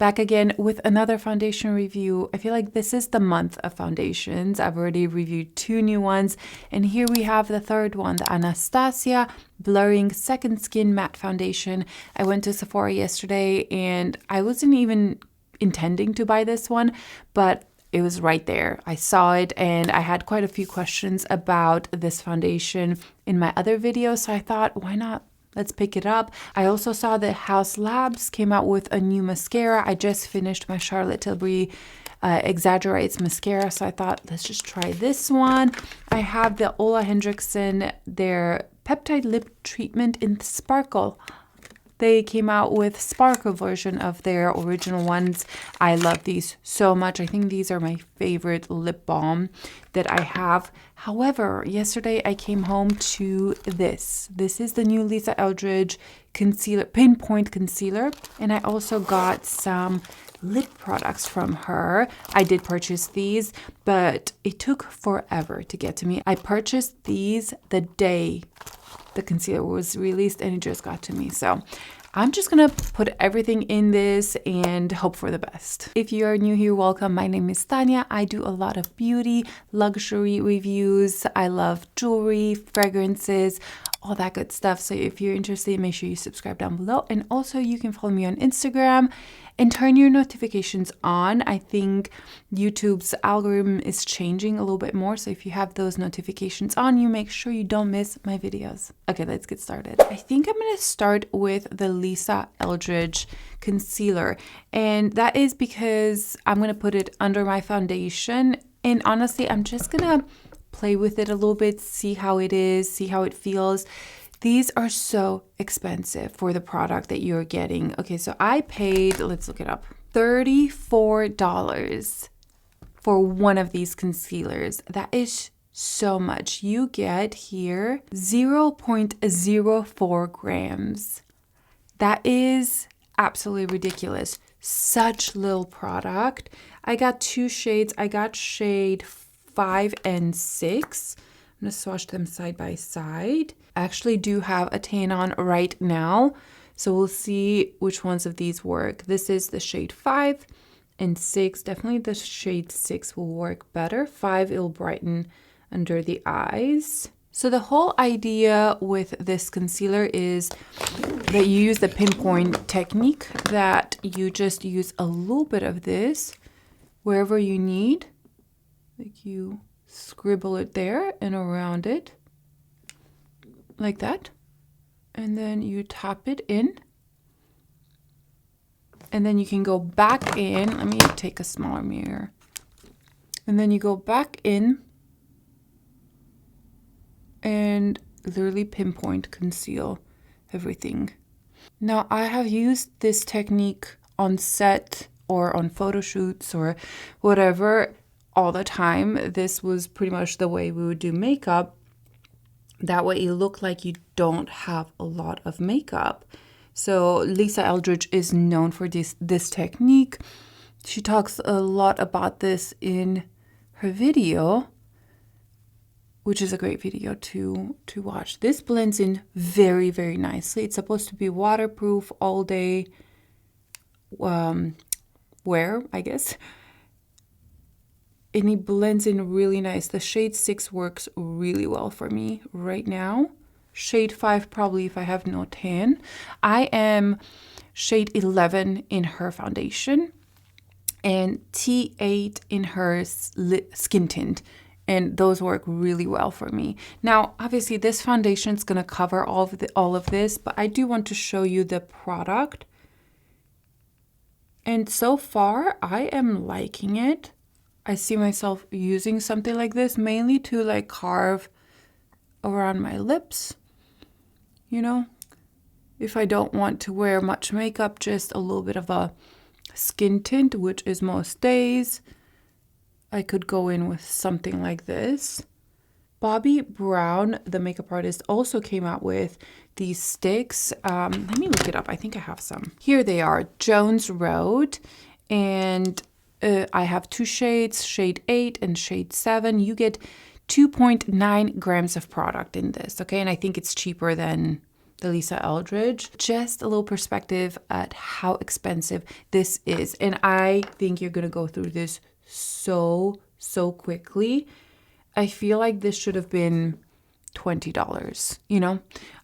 Back again with another foundation review. I feel like this is the month of foundations. I've already reviewed 2 new ones, and here we have the third one, the Anastasia Blurring Second Skin Matte Foundation. I went to Sephora yesterday and I wasn't even intending to buy this one, but it was right there. I saw it and I had quite a few questions about this foundation in my other video, so I thought, why not? Let's pick it up. I also saw that Haus Labs came out with a new mascara. I just finished my Charlotte Tilbury Exaggerates mascara, so I thought, let's just try this one. I have the OLEHENRIKSEN, their Peptide Lip Treatment in Sparkle. They came out with sparkle version of their original ones. I love these so much. I think these are my favorite lip balm that I have. However, yesterday I came home to this. This is the new Lisa Eldridge concealer, pinpoint concealer. And I also got some lip products from her. I did purchase these, but it took forever to get to me. I purchased these the day the concealer was released and it just got to me. So I'm just gonna put everything in this and hope for the best. If you are new here, welcome. My name is Tania. I do a lot of beauty, luxury reviews. I love jewelry, fragrances, all that good stuff. So if you're interested, make sure you subscribe down below. And also you can follow me on Instagram and turn your notifications on. I think YouTube's algorithm is changing a little bit more. So if you have those notifications on, you make sure you don't miss my videos. Okay, let's get started. I think I'm gonna start with the Lisa Eldridge concealer. And that is because I'm gonna put it under my foundation. And honestly, I'm just gonna play with it a little bit, see how it is, see how it feels. These are so expensive for the product that you're getting. Okay, so I paid, let's look it up, $34 for one of these concealers. That is so much. You get here 0.04 grams. That is absolutely ridiculous. Such little product. I got 2 shades. I got shade 5 and 6. I'm gonna swatch them side by side. I actually do have a tan on right now, so we'll see which ones of these work. This is the shade 5 and 6. Definitely the shade 6 will work better. 5, it'll brighten under the eyes. So the whole idea with this concealer is that you use the pinpoint technique, that you just use a little bit of this wherever you need. Like you scribble it there and around it like that, and then you tap it in, and then you can go back in. Let me take a smaller mirror, and then you go back in and literally pinpoint conceal everything. Now I have used this technique on set or on photo shoots or whatever all the time. This was pretty much the way we would do makeup. That way it looked like you don't have a lot of makeup. So Lisa Eldridge is known for this technique. She talks a lot about this in her video, which is a great video to watch. This blends in very, very nicely. It's supposed to be waterproof all day wear, I guess. And it blends in really nice. The shade 6 works really well for me right now. Shade 5 probably if I have no tan. I am shade 11 in her foundation and T8 in her skin tint. And those work really well for me. Now, obviously this foundation is gonna cover all of this, but I do want to show you the product. And so far, I am liking it. I see myself using something like this mainly to like carve around my lips, you know, if I don't want to wear much makeup, just a little bit of a skin tint, which is most days, I could go in with something like this. Bobbi Brown, the makeup artist, also came out with these sticks. Let me look it up. I think I have some. Here they are, Jones Road, and I have 2 shades, shade 8 and shade 7. You get 2.9 grams of product in this, okay? And I think it's cheaper than the Lisa Eldridge. Just a little perspective at how expensive this is. And I think you're going to go through this so quickly. I feel like this should have been $20, you know?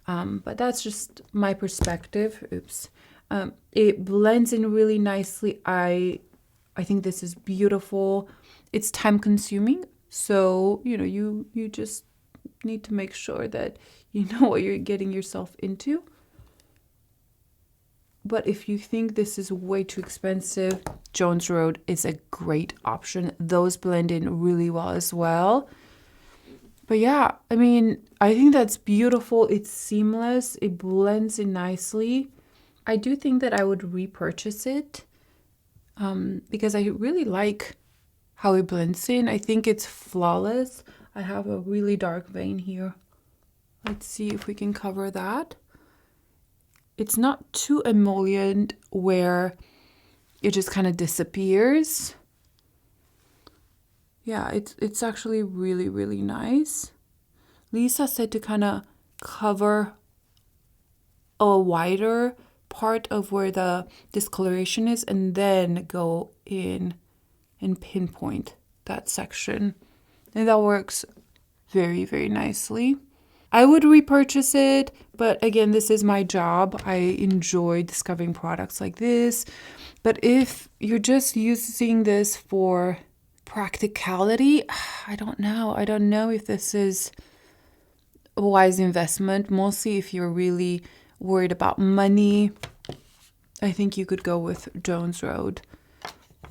But that's just my perspective. Oops. It blends in really nicely. I think this is beautiful. It's time consuming. So, you know, you just need to make sure that you know what you're getting yourself into. But if you think this is way too expensive, Jones Road is a great option. Those blend in really well as well. But yeah, I mean, I think that's beautiful. It's seamless. It blends in nicely. I do think that I would repurchase it because I really like how it blends in. I think it's flawless. I have a really dark vein here. Let's see if we can cover that. It's not too emollient where it just kind of disappears. Yeah, it's actually really, really nice. Lisa said to kind of cover a wider part of where the discoloration is and then go in and pinpoint that section. And that works very, very nicely. I would repurchase it, but again, this is my job. I enjoy discovering products like this. But if you're just using this for practicality, I don't know. I don't know if this is a wise investment. Mostly if you're really worried about money, I think you could go with Jones Road.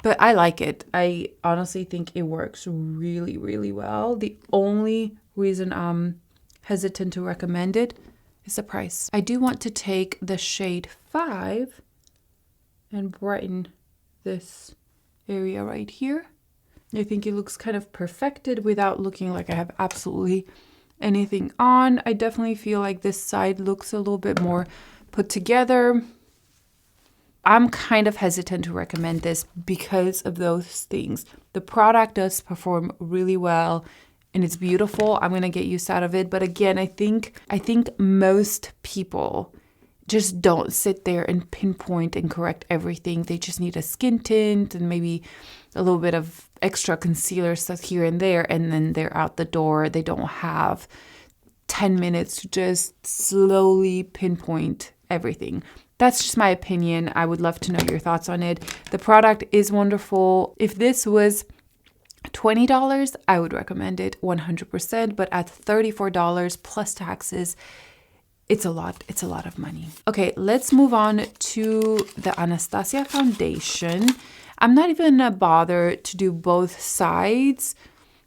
But I like it. I honestly think it works really, really well. The only reason I'm hesitant to recommend it is the price. I do want to take the shade 5 and brighten this area right here. I think it looks kind of perfected without looking like I have absolutely anything on. I definitely feel like this side looks a little bit more put together. I'm kind of hesitant to recommend this because of those things. The product does perform really well and it's beautiful. I'm going to get used out of it. But again, I think most people just don't sit there and pinpoint and correct everything. They just need a skin tint and maybe a little bit of extra concealer stuff here and there, and then they're out the door. They don't have 10 minutes to just slowly pinpoint everything. That's just my opinion. I would love to know your thoughts on it. The product is wonderful. If this was $20, I would recommend it 100%, but at $34 plus taxes, it's a lot of money. Okay, let's move on to the Anastasia foundation. I'm not even gonna bother to do both sides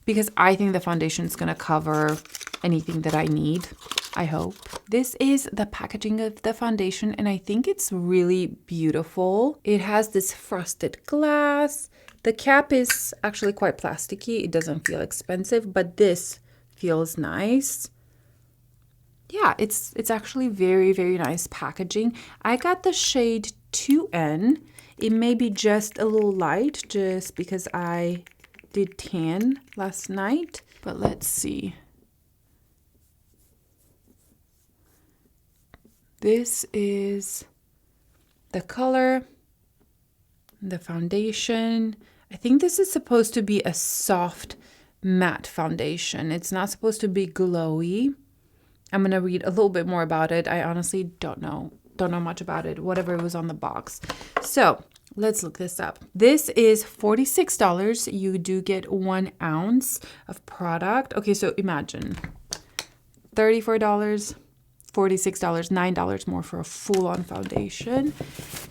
because I think the foundation is gonna cover anything that I need, I hope. This is the packaging of the foundation and I think it's really beautiful. It has this frosted glass. The cap is actually quite plasticky. It doesn't feel expensive, but this feels nice. Yeah, it's actually very, very nice packaging. I got the shade 2N. It may be just a little light just because I did tan last night, but let's see. This is the color, the foundation. I think this is supposed to be a soft matte foundation. It's not supposed to be glowy. I'm going to read a little bit more about it. I honestly don't know much about it, whatever was on the box. So let's look this up. This is $46. You do get 1 ounce of product. Okay, so imagine $34, $46, $9 more for a full-on foundation.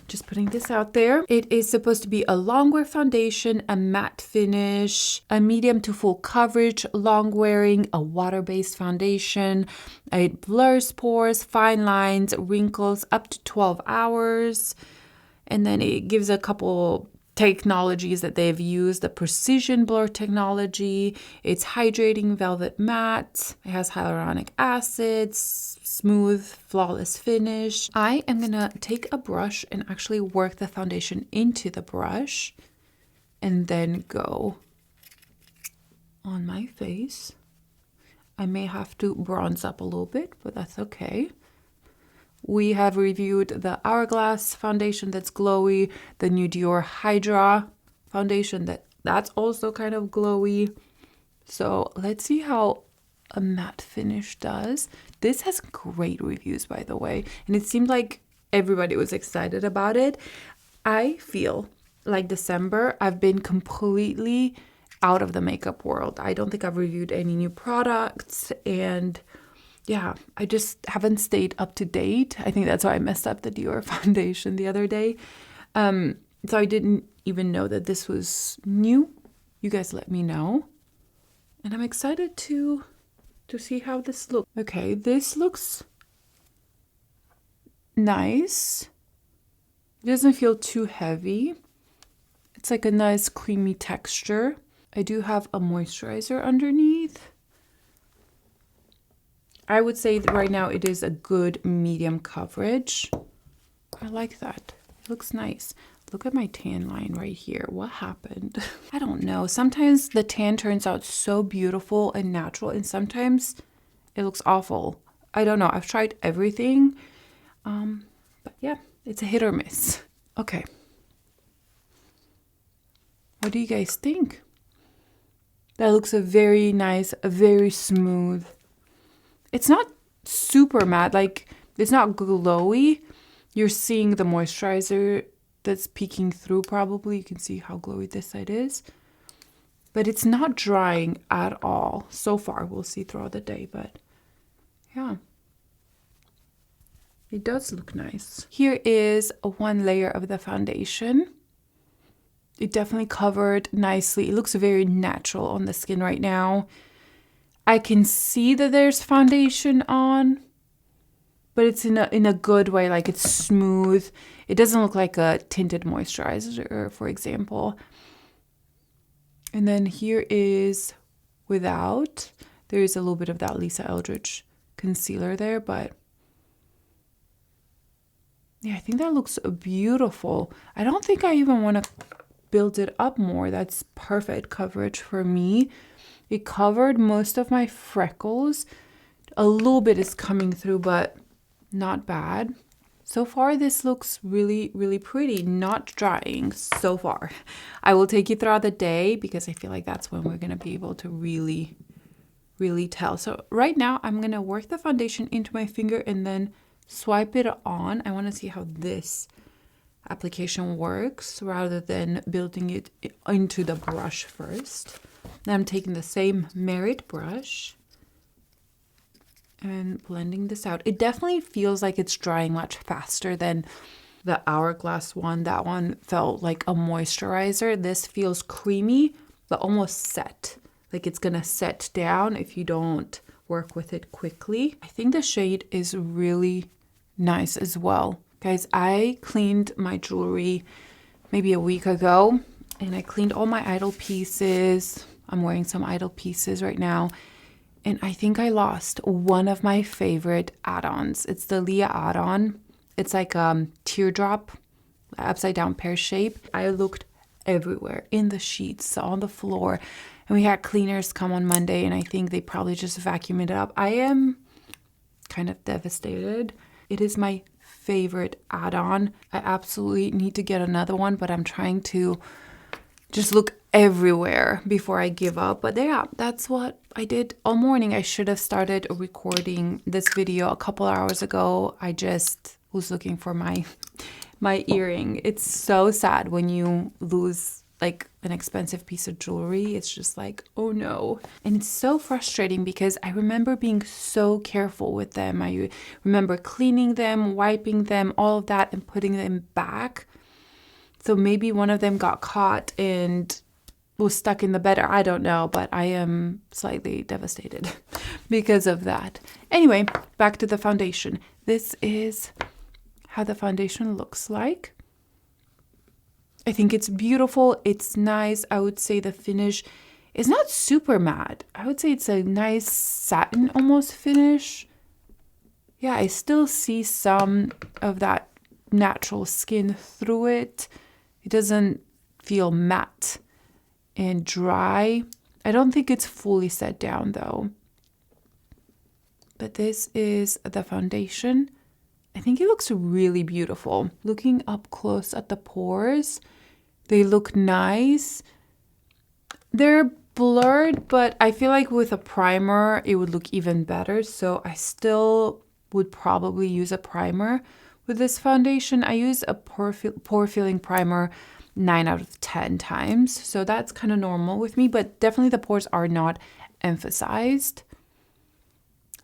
Just putting this out there. It is supposed to be a long-wear foundation, a matte finish, a medium to full coverage, long-wearing, a water-based foundation. It blurs pores, fine lines, wrinkles up to 12 hours. And then it gives a couple technologies that they've used, the precision blur technology. It's hydrating velvet matte. It has hyaluronic acid, smooth, flawless finish. I am gonna take a brush and actually work the foundation into the brush and then go on my face. I may have to bronze up a little bit, but that's okay. We have reviewed the Hourglass foundation that's glowy, the new Dior Hydra foundation that's also kind of glowy. So let's see how a matte finish does. This has great reviews, by the way, and it seemed like everybody was excited about it. I feel like December, I've been completely out of the makeup world. I don't think I've reviewed any new products, and yeah, I just haven't stayed up to date. I think that's why I messed up the Dior foundation the other day. So I didn't even know that this was new. You guys let me know. And I'm excited to see how this looks. Okay, this looks nice. It doesn't feel too heavy. It's like a nice creamy texture. I do have a moisturizer underneath. I would say that right now it is a good medium coverage. I like that. It looks nice. Look at my tan line right here. What happened? I don't know. Sometimes the tan turns out so beautiful and natural, and sometimes it looks awful. I don't know. I've tried everything. But yeah, it's a hit or miss. Okay. What do you guys think? That looks a very nice, a very smooth. It's not super matte, like it's not glowy. You're seeing the moisturizer that's peeking through probably. You can see how glowy this side is. But it's not drying at all. So far, we'll see throughout the day, but yeah. It does look nice. Here is one layer of the foundation. It definitely covered nicely. It looks very natural on the skin right now. I can see that there's foundation on, but it's in a good way, like it's smooth. It doesn't look like a tinted moisturizer, for example. And then here is without. There is a little bit of that Lisa Eldridge concealer there, but yeah, I think that looks beautiful. I don't think I even want to build it up more. That's perfect coverage for me. It covered most of my freckles. A little bit is coming through, but not bad. So far, this looks really, really pretty. Not drying so far. I will take you throughout the day because I feel like that's when we're going to be able to really, really tell. So right now, I'm going to work the foundation into my finger and then swipe it on. I want to see how this application works rather than building it into the brush first. Then I'm taking the same Merit brush and blending this out. It definitely feels like it's drying much faster than the Hourglass one. That one felt like a moisturizer. This feels creamy, but almost set. Like it's gonna set down if you don't work with it quickly. I think the shade is really nice as well. Guys, I cleaned my jewelry maybe a week ago, and I cleaned all my idle pieces. I'm wearing some idle pieces right now. And I think I lost one of my favorite add-ons. It's the Leah add-on. It's like a teardrop, upside down pear shape. I looked everywhere, in the sheets, on the floor. And we had cleaners come on Monday, and I think they probably just vacuumed it up. I am kind of devastated. It is my favorite add-on. I absolutely need to get another one, but I'm trying to just look everywhere before I give up. But yeah, that's what I did all morning. I should have started recording this video a couple hours ago. I just was looking for my earring. It's so sad when you lose like an expensive piece of jewelry. It's just like, oh no. And it's so frustrating because I remember being so careful with them. I remember cleaning them, wiping them, all of that, and putting them back. So maybe one of them got caught and was stuck in the bed. I don't know, but I am slightly devastated because of that. Anyway, back to the foundation. This is how the foundation looks like. I think it's beautiful. It's nice. I would say the finish is not super matte. I would say it's a nice satin almost finish. Yeah, I still see some of that natural skin through it. It doesn't feel matte and dry. I don't think it's fully set down though. But this is the foundation. I think it looks really beautiful. Looking up close at the pores, they look nice. They're blurred, but I feel like with a primer, it would look even better. So I still would probably use a primer with this foundation. I use a pore filling primer 9 out of 10 times. So that's kind of normal with me, but definitely the pores are not emphasized.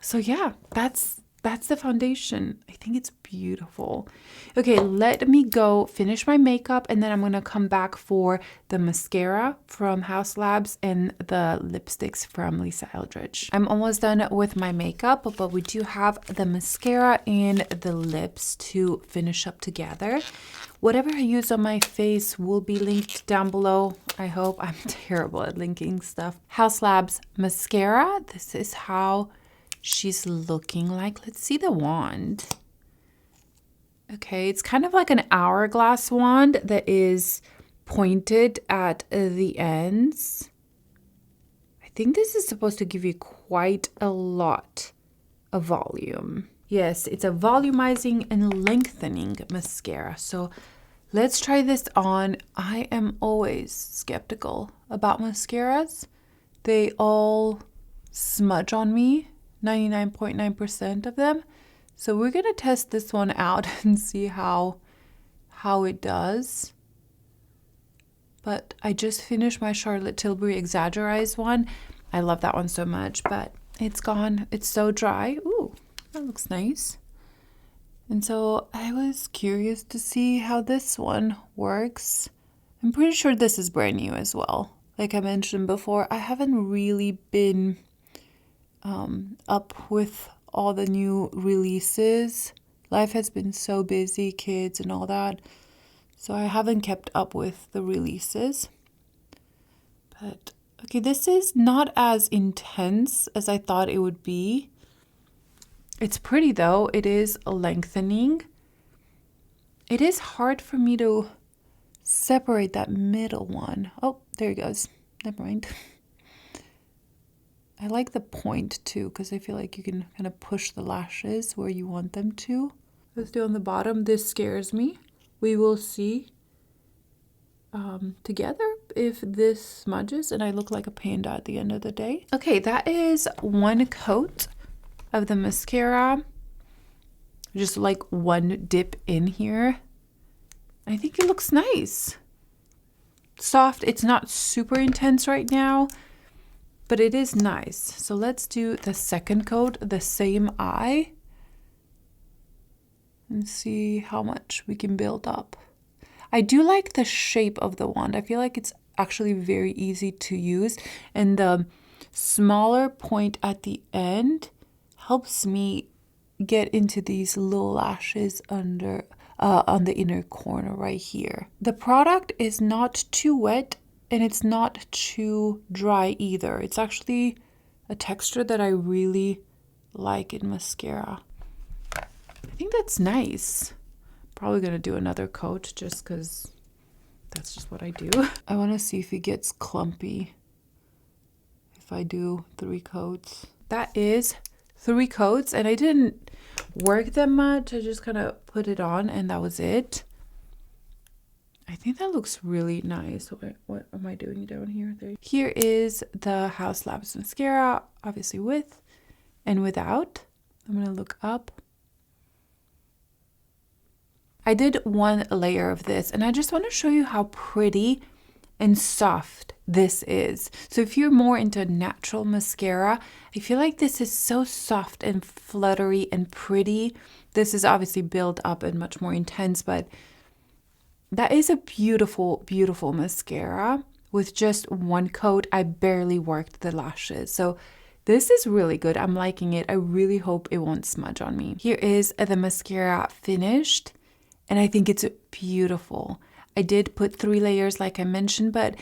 So yeah, that's the foundation. I think it's beautiful. Okay, let me go finish my makeup and then I'm gonna come back for the mascara from Haus Labs and the lipsticks from Lisa Eldridge. I'm almost done with my makeup, but we do have the mascara and the lips to finish up together. Whatever I use on my face will be linked down below. I hope. I'm terrible at linking stuff. Haus Labs mascara. This is how she's looking like. Let's see the wand. Okay, it's kind of like an hourglass wand that is pointed at the ends. I think this is supposed to give you quite a lot of volume. Yes, it's a volumizing and lengthening mascara. So let's try this on. I am always skeptical about mascaras. They all smudge on me, 99.9% of them. So we're gonna test this one out and see how it does. But I just finished my Charlotte Tilbury Exaggerized one. I love that one so much, but it's gone. It's so dry. Ooh, that looks nice. And so I was curious to see how this one works. I'm pretty sure this is brand new as well. Like I mentioned before, I haven't really been up with all the new releases. Life has been so busy, kids and all that. So I haven't kept up with the releases. But okay, this is not as intense as I thought it would be. It's pretty though. It is lengthening. It is hard for me to separate that middle one. Oh, there it goes. Never mind. I like the point too, because I feel like you can kind of push the lashes where you want them to. Let's do on the bottom. This scares me. We will see together if this smudges and I look like a panda at the end of the day. Okay, that is one coat of the mascara. Just like one dip in here. I think it looks nice. Soft. It's not super intense right now, but it is nice. So let's do the second coat, the same eye, and see how much we can build up. I do like the shape of the wand. I feel like it's actually very easy to use, and the smaller point at the end helps me get into these little lashes under on the inner corner right here. The product is not too wet and it's not too dry either. It's actually a texture that I really like in mascara. I think that's nice. Probably gonna do another coat just because that's just what I do. I want to see if it gets clumpy if I do 3 coats. That is 3 coats, and I didn't work them much. I just kind of put it on and that was it. I think that looks really nice. What am I doing down here? Here is the Haus Labs mascara, obviously with and without. I'm gonna look up. I did 1 layer of this and I just want to show you how pretty and soft this is. So if you're more into natural mascara, I feel like this is so soft and fluttery and pretty. This is obviously built up and much more intense, but that is a beautiful, beautiful mascara. With just 1 coat, I barely worked the lashes. So this is really good. I'm liking it. I really hope it won't smudge on me. Here is the mascara finished, and I think it's beautiful. I did put 3 layers like I mentioned, but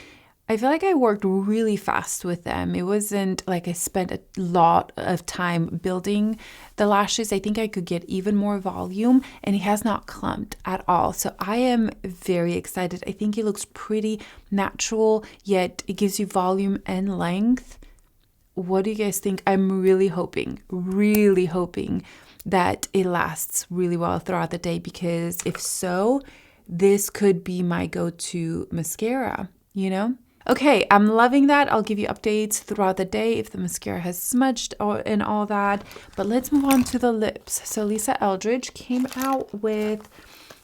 I feel like I worked really fast with them. It wasn't like I spent a lot of time building the lashes. I think I could get even more volume, and it has not clumped at all. So I am very excited. I think it looks pretty natural, yet it gives you volume and length. What do you guys think? I'm really hoping that it lasts really well throughout the day, because if so, this could be my go-to mascara, you know? Okay, I'm loving that. I'll give you updates throughout the day if the mascara has smudged and all that. But let's move on to the lips. So Lisa Eldridge came out with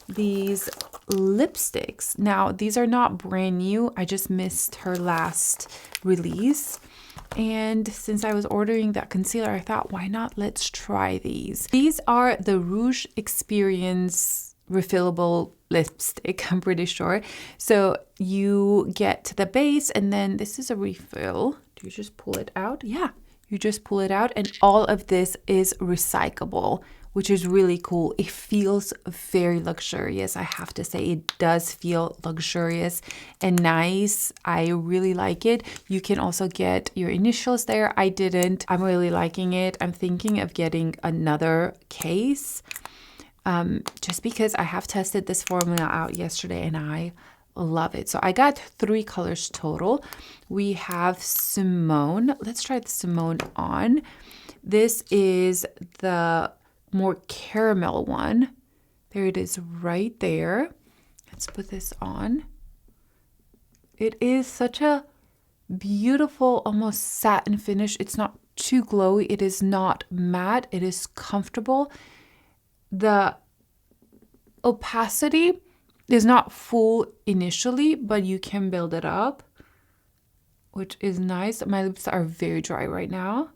these lipsticks. Now, these are not brand new. I just missed her last release. And since I was ordering that concealer, I thought, why not? Let's try these. These are the Rouge Experience refillable lipstick, I'm pretty sure. So you get the base, and then this is a refill. Do you just pull it out? Yeah, you just pull it out, and all of this is recyclable, which is really cool. It feels very luxurious. I have to say, it does feel luxurious and nice. I really like it. You can also get your initials there. I didn't. I'm really liking it. I'm thinking of getting another case, just because I have tested this formula out yesterday and I love it. So I got 3 colors total. We have Simone. Let's try the Simone on. This is the more caramel one. There it is right there. Let's put this on. It is such a beautiful, almost satin finish. It's not too glowy. It is not matte. It is comfortable. The opacity is not full initially, but you can build it up, which is nice. My lips are very dry right now.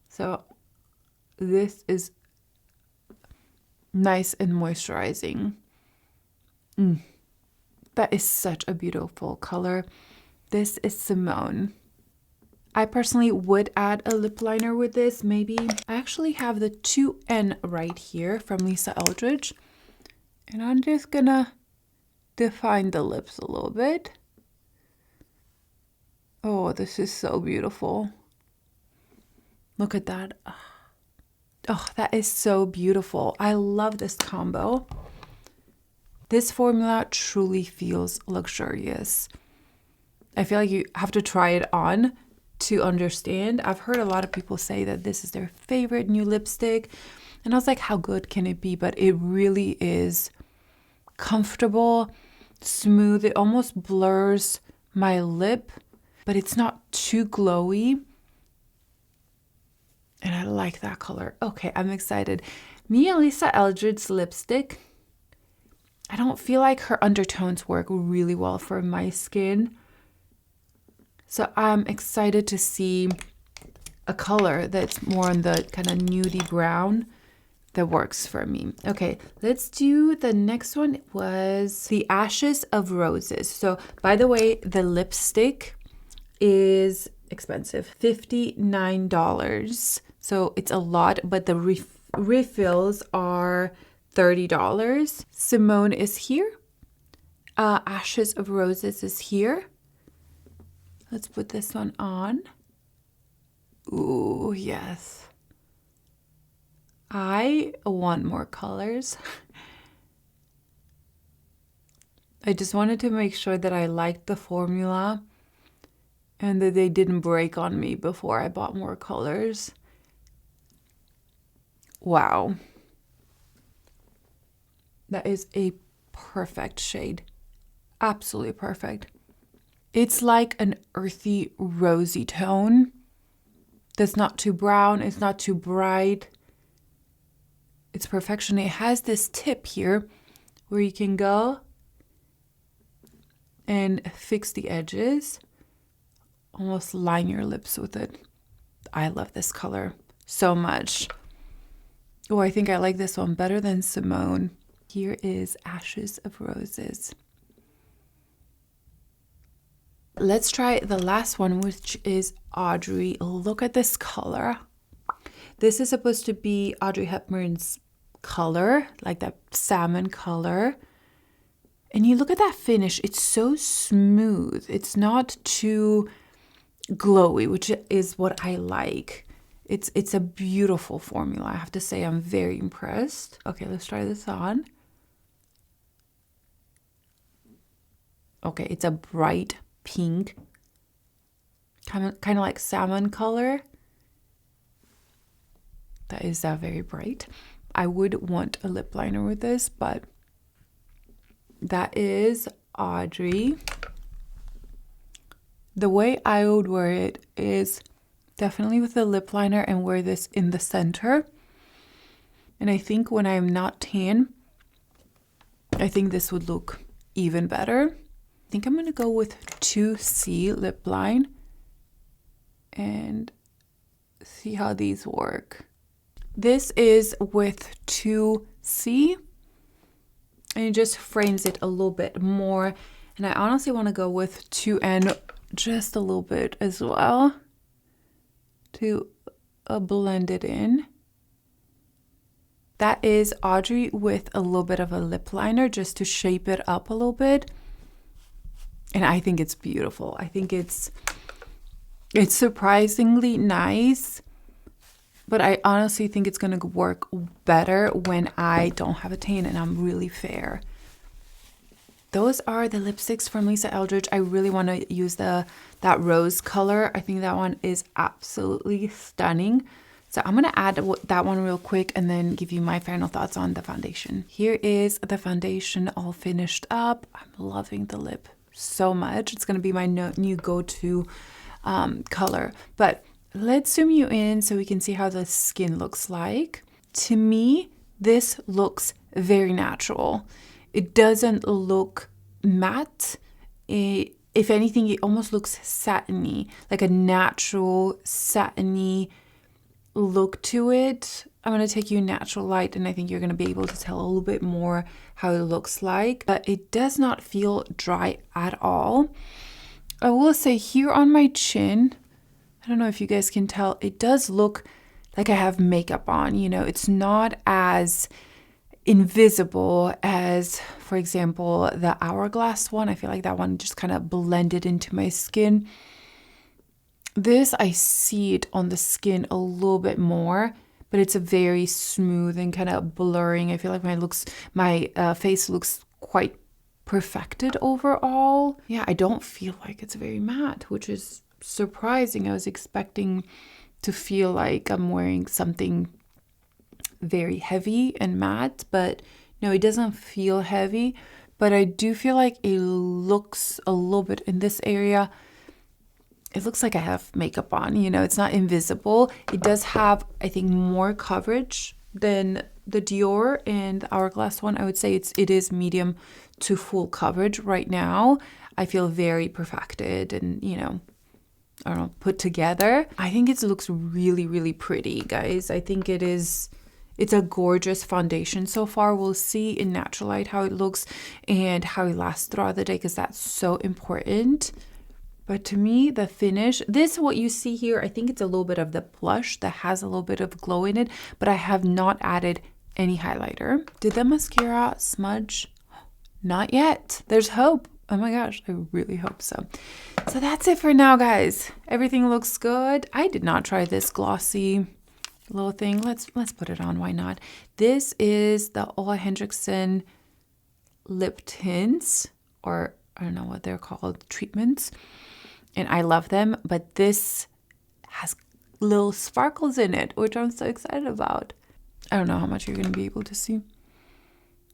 So this is nice and moisturizing. That is such a beautiful color. This is Simone. I personally would add a lip liner with this. Maybe I actually have the 2N right here from Lisa Eldridge. And I'm just gonna define the lips a little bit. Oh, this is so beautiful. Look at that. Oh, that is so beautiful. I love this combo. This formula truly feels luxurious. I feel like you have to try it on to understand. I've heard a lot of people say that this is their favorite new lipstick. And I was like, how good can it be? But it really is comfortable, smooth. It almost blurs my lip, but it's not too glowy. And I like that color. Okay, I'm excited. Me and Lisa Eldridge's lipstick, I don't feel like her undertones work really well for my skin. So I'm excited to see a color that's more on the kind of nudie brown that works for me. Okay, let's do the next one. It was the Ashes of Roses. So by the way, the lipstick is expensive, $59. So it's a lot, but the refills are $30. Simone is here. Ashes of Roses is here. Let's put this one on. Ooh, yes. I want more colors. I just wanted to make sure that I liked the formula and that they didn't break on me before I bought more colors. Wow. That is a perfect shade. Absolutely perfect. It's like an earthy, rosy tone. That's not too brown. It's not too bright. It's perfection. It has this tip here where you can go and fix the edges. Almost line your lips with it. I love this color so much. Oh, I think I like this one better than Simone. Here is Ashes of Roses. Let's try the last one, which is Audrey. Look at this color. This is supposed to be Audrey Hepburn's color, like that salmon color. And you look at that finish, it's so smooth. It's not too glowy, which is what I like. It's a beautiful formula. I have to say, I'm very impressed. Okay, let's try this on. Okay, it's a bright pink, kind of like salmon color. That is very bright. I would want a lip liner with this, but that is Audrey. The way I would wear it is definitely with a lip liner and wear this in the center. And I think when I'm not tan, I think this would look even better. I think I'm going to go with 2C lip line and see how these work. This is with 2C and it just frames it a little bit more. And I honestly want to go with 2N just a little bit as well to blend it in. That is Audrey with a little bit of a lip liner just to shape it up a little bit. And I think it's beautiful. I think it's surprisingly nice, but I honestly think it's going to work better when I don't have a tan and I'm really fair. Those are the lipsticks from Lisa Eldridge. I really want to use that rose color. I think that one is absolutely stunning. So I'm going to add that one real quick and then give you my final thoughts on the foundation. Here is the foundation all finished up. I'm loving the lip so much. It's going to be my new go-to color. But let's zoom you in so we can see how the skin looks like. To me, this looks very natural. It doesn't look matte. If anything, it almost looks satiny, like a natural satiny look to it. I'm going to take you natural light and I think you're going to be able to tell a little bit more how it looks like, but it does not feel dry at all. I will say here on my chin, I don't know if you guys can tell, it does look like I have makeup on, you know, it's not as invisible as, for example, the Hourglass one. I feel like that one just kind of blended into my skin. This, I see it on the skin a little bit more, but it's a very smooth and kind of blurring. I feel like my face looks quite perfected overall. Yeah, I don't feel like it's very matte, which is surprising. I was expecting to feel like I'm wearing something very heavy and matte, but no, it doesn't feel heavy. But I do feel like it looks a little bit in this area. It looks like I have makeup on, you know, it's not invisible. It does have, I think, more coverage than the Dior and the Hourglass one. I would say it is medium to full coverage right now. I feel very perfected and, you know, I don't know, put together. I think it looks really, really pretty, guys. I think it's a gorgeous foundation so far. We'll see in natural light how it looks and how it lasts throughout the day because that's so important. But to me, the finish, this, what you see here, I think it's a little bit of the blush that has a little bit of glow in it, but I have not added any highlighter. Did the mascara smudge? Not yet. There's hope. Oh my gosh, I really hope so. So that's it for now, guys. Everything looks good. I did not try this glossy little thing. Let's put it on. Why not? This is the OLEHENRIKSEN lip tints, or I don't know what they're called, treatments. And I love them, but this has little sparkles in it, which I'm so excited about. I don't know how much you're going to be able to see.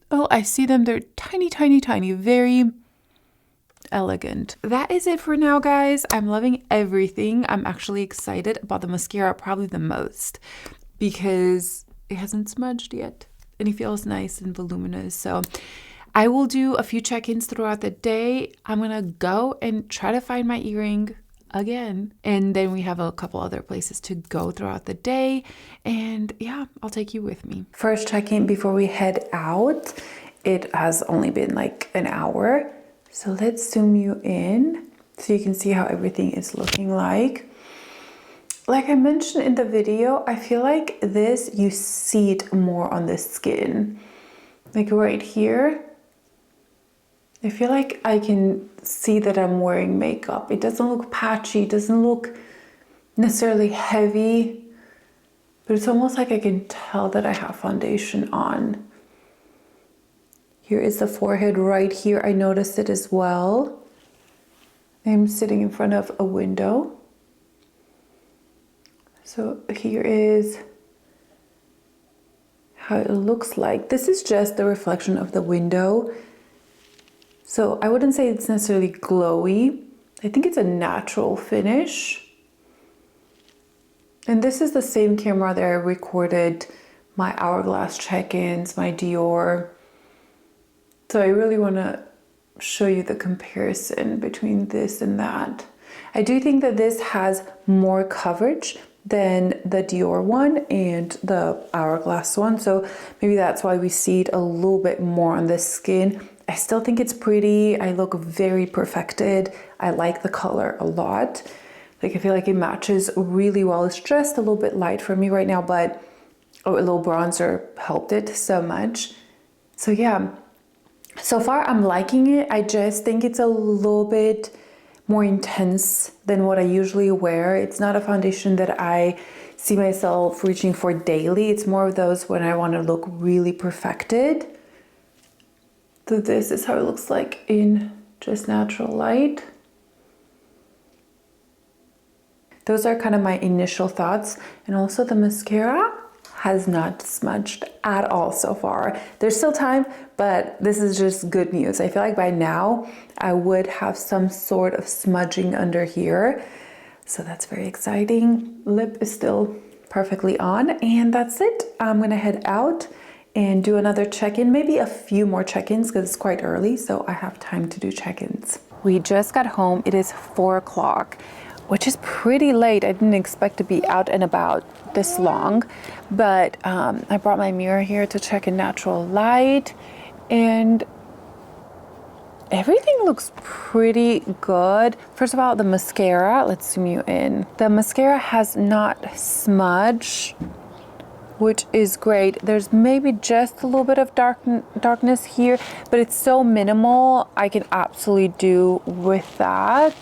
Oh, I see them. They're tiny, tiny, tiny. Very elegant. That is it for now, guys. I'm loving everything. I'm actually excited about the mascara probably the most because it hasn't smudged yet and it feels nice and voluminous. So I will do a few check-ins throughout the day. I'm gonna go and try to find my earring again, and then we have a couple other places to go throughout the day, and yeah, I'll take you with me. First check-in before we head out. It has only been like an hour, so let's zoom you in so you can see how everything is looking like. Like I mentioned in the video, I feel like this, you see it more on the skin, like right here. I feel like I can see that I'm wearing makeup. It doesn't look patchy, it doesn't look necessarily heavy, but it's almost like I can tell that I have foundation on. Here is the forehead right here. I noticed it as well. I'm sitting in front of a window. So here is how it looks like. This is just the reflection of the window. So I wouldn't say it's necessarily glowy. I think it's a natural finish. And this is the same camera that I recorded my Hourglass check-ins, my Dior. So I really want to show you the comparison between this and that. I do think that this has more coverage than the Dior one and the Hourglass one. So maybe that's why we see it a little bit more on the skin. I still think it's pretty. I look very perfected. I like the color a lot. Like I feel like it matches really well. It's just a little bit light for me right now, but a little bronzer helped it so much. So yeah, so far I'm liking it. I just think it's a little bit more intense than what I usually wear. It's not a foundation that I see myself reaching for daily. It's more of those when I want to look really perfected. So this is how it looks like in just natural light. Those are kind of my initial thoughts. And also the mascara has not smudged at all so far. There's still time, but this is just good news. I feel like by now I would have some sort of smudging under here. So that's very exciting. Lip is still perfectly on, and that's it. I'm gonna head out and do another check-in, maybe a few more check-ins because it's quite early, so I have time to do check-ins. We just got home. It is 4 o'clock, which is pretty late. I didn't expect to be out and about this long, but I brought my mirror here to check in natural light, and everything looks pretty good. First of all, the mascara, let's zoom you in. The mascara has not smudged, which is great. There's maybe just a little bit of darkness here, but it's so minimal. I can absolutely do with that.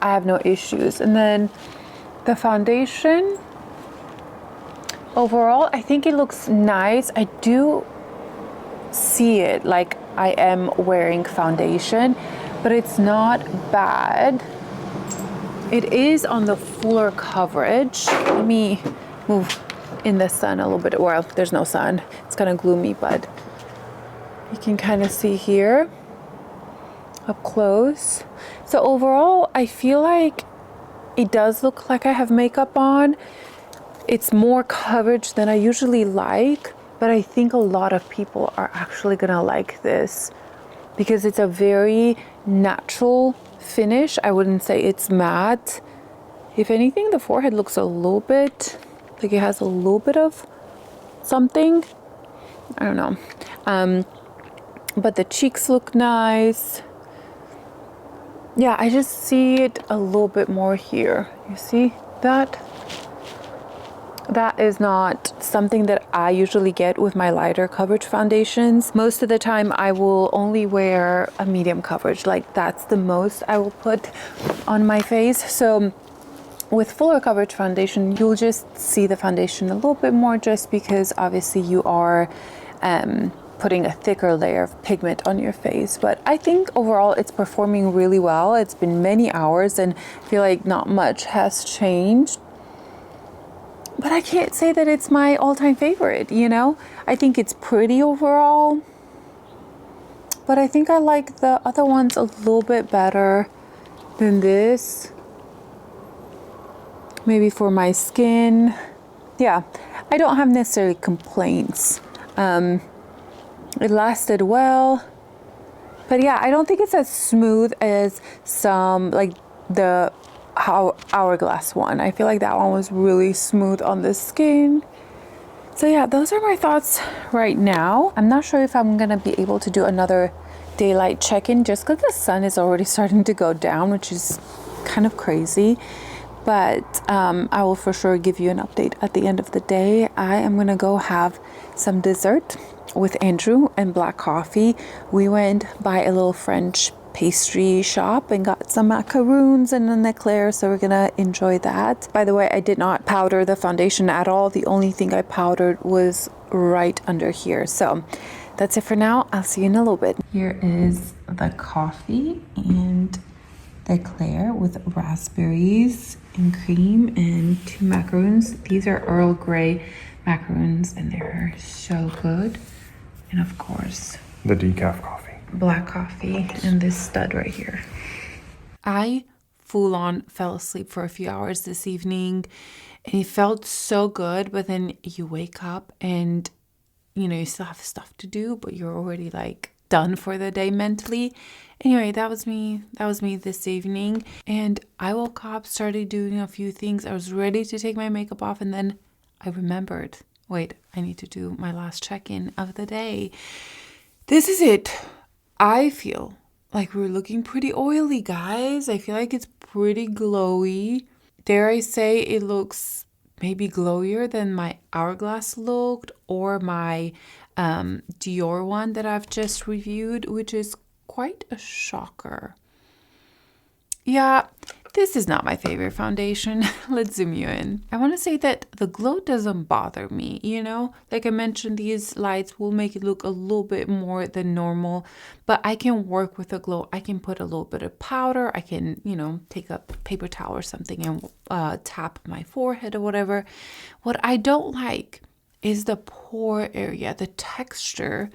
I have no issues. And then the foundation, overall, I think it looks nice. I do see it like I am wearing foundation, but it's not bad. It is on the fuller coverage. Let me move in the sun a little bit. Well, there's no sun. It's kind of gloomy, but you can kind of see here up close. So overall, I feel like it does look like I have makeup on. It's more coverage than I usually like, but I think a lot of people are actually gonna like this because it's a very natural finish. I wouldn't say it's matte. If anything, the forehead looks a little bit like it has a little bit of something. I don't know. But the cheeks look nice. Yeah, I just see it a little bit more here. You see that? That is not something that I usually get with my lighter coverage foundations. Most of the time I will only wear a medium coverage. Like that's the most I will put on my face. So with fuller coverage foundation, you'll just see the foundation a little bit more just because obviously you are putting a thicker layer of pigment on your face. But I think overall it's performing really well. It's been many hours and I feel like not much has changed. But I can't say that it's my all-time favorite, you know? I think it's pretty overall. But I think I like the other ones a little bit better than this. Maybe for my skin. Yeah, I don't have necessarily complaints. It lasted well. But yeah, I don't think it's as smooth as some, like the Hourglass one. I feel like that one was really smooth on the skin. So yeah, those are my thoughts right now. I'm not sure if I'm gonna be able to do another daylight check-in just because the sun is already starting to go down, which is kind of crazy. But I will for sure give you an update at the end of the day. I am gonna go have some dessert with Andrew and black coffee. We went by a little French pastry shop and got some macaroons and an eclair, so we're gonna enjoy that. By the way, I did not powder the foundation at all. The only thing I powdered was right under here. So that's it for now. I'll see you in a little bit. Here is the coffee and the eclair with raspberries and cream and 2 macaroons. These are Earl Grey macaroons, and they're so good. And of course, the decaf coffee. Black coffee, and this stud right here. I full on fell asleep for a few hours this evening, and it felt so good, but then you wake up and you still have stuff to do, but you're already like done for the day mentally. Anyway, that was me this evening, and I woke up, started doing a few things. I was ready to take my makeup off, and then I remembered, wait, I need to do my last check-in of the day. This is it. I feel like we're looking pretty oily, guys. I feel like it's pretty glowy. Dare I say it looks maybe glowier than my Hourglass looked, or my Dior one that I've just reviewed, which is quite a shocker. Yeah, this is not my favorite foundation. Let's zoom you in. I want to say that the glow doesn't bother me, Like I mentioned, these lights will make it look a little bit more than normal, but I can work with the glow. I can put a little bit of powder. I can, take a paper towel or something and tap my forehead or whatever. What I don't like is the pore area, the texture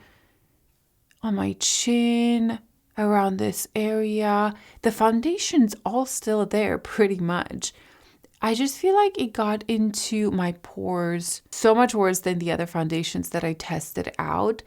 on my chin, around this area. The foundation's all still there pretty much. I just feel like it got into my pores so much worse than the other foundations that I tested out.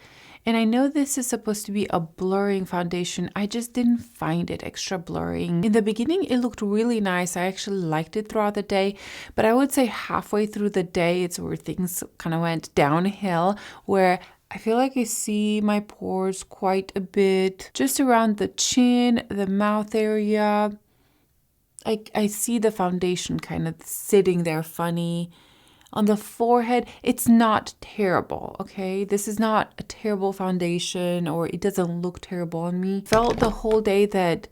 And I know this is supposed to be a blurring foundation. I just didn't find it extra blurring. In the beginning, it looked really nice. I actually liked it throughout the day. But I would say halfway through the day, it's where things kind of went downhill, where I feel like I see my pores quite a bit, just around the chin, the mouth area. I see the foundation kind of sitting there funny. On the forehead, it's not terrible, okay? This is not a terrible foundation, or it doesn't look terrible on me. Felt the whole day that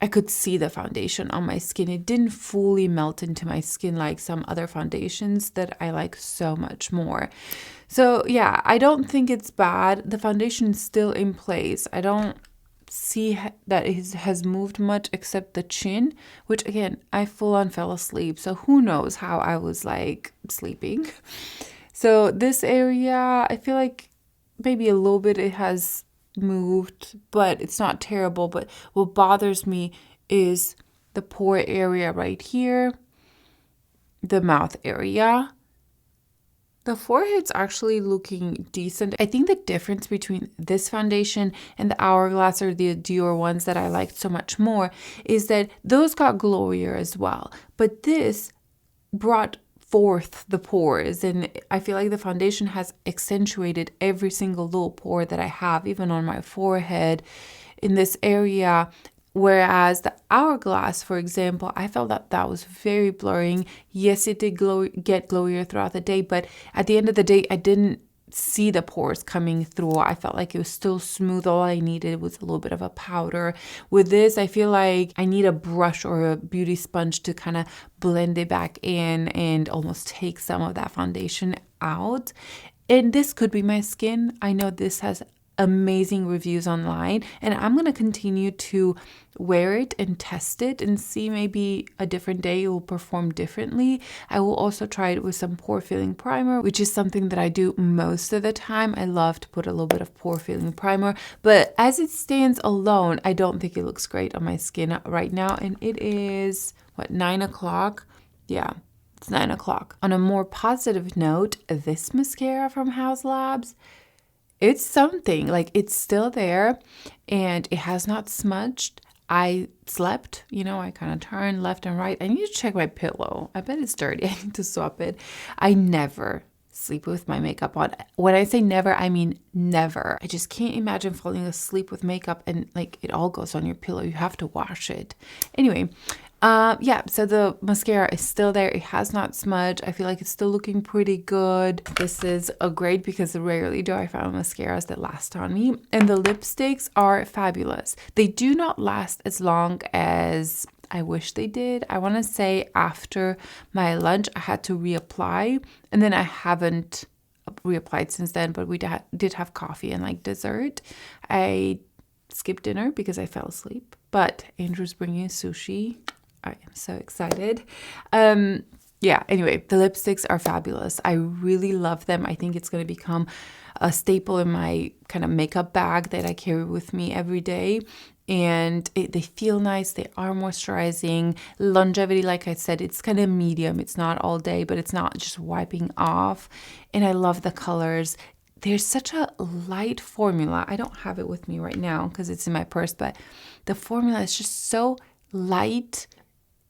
I could see the foundation on my skin. It didn't fully melt into my skin like some other foundations that I like so much more. So yeah, I don't think it's bad. The foundation is still in place. I don't see that it has moved much except the chin, which again, I full on fell asleep. So who knows how I was like sleeping. So this area, I feel like maybe a little bit it has moved, but it's not terrible. But what bothers me is the pore area right here, the mouth area. The forehead's actually looking decent. I think the difference between this foundation and the Hourglass or the Dior ones that I liked so much more is that those got glowier as well. But this brought forth the pores, and I feel like the foundation has accentuated every single little pore that I have, even on my forehead in this area. Whereas the Hourglass, for example, I felt that was very blurring. Yes, it did get glowier throughout the day, but at the end of the day, I didn't see the pores coming through. I felt like it was still smooth. All I needed was a little bit of a powder. With this, I feel like I need a brush or a beauty sponge to kind of blend it back in and almost take some of that foundation out. And this could be my skin. I know this has amazing reviews online, and I'm going to continue to wear it and test it and see, maybe a different day it will perform differently. I will also try it with some pore filling primer, which is something that I do most of the time. I love to put a little bit of pore filling primer, but as it stands alone, I don't think it looks great on my skin right now. And it is 9 o'clock. Yeah, it's 9 o'clock. On a more positive note, this mascara from Haus Labs, it's something. Like, it's still there and it has not smudged. I slept, I kind of turned left and right. I need to check my pillow. I bet it's dirty. I need to swap it. I never sleep with my makeup on. When I say never, I mean never. I just can't imagine falling asleep with makeup and like it all goes on your pillow. You have to wash it. Anyway, yeah, so the mascara is still there. It has not smudged. I feel like it's still looking pretty good. This is a great, because rarely do I find mascaras that last on me. And the lipsticks are fabulous. They do not last as long as I wish they did. I want to say after my lunch, I had to reapply, and then I haven't reapplied since then, but we did have coffee and like dessert. I skipped dinner because I fell asleep, but Andrew's bringing sushi. I am so excited. yeah, anyway, the lipsticks are fabulous. I really love them. I think it's going to become a staple in my kind of makeup bag that I carry with me every day. And they feel nice. They are moisturizing. Longevity, like I said, it's kind of medium. It's not all day, but it's not just wiping off. And I love the colors. There's such a light formula. I don't have it with me right now because it's in my purse, but the formula is just so light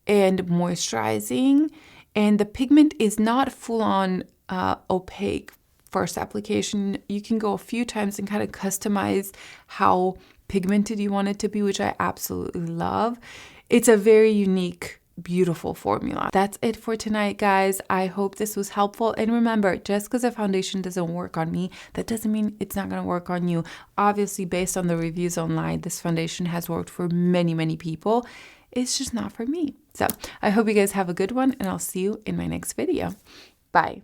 and moisturizing. And the pigment is not full on opaque first application. You can go a few times and kind of customize how pigmented you want it to be, which I absolutely love. It's a very unique, beautiful formula. That's it for tonight, guys. I hope this was helpful. And remember, just because a foundation doesn't work on me, that doesn't mean it's not going to work on you. Obviously, based on the reviews online, this foundation has worked for many, many people. It's just not for me. So I hope you guys have a good one, and I'll see you in my next video. Bye.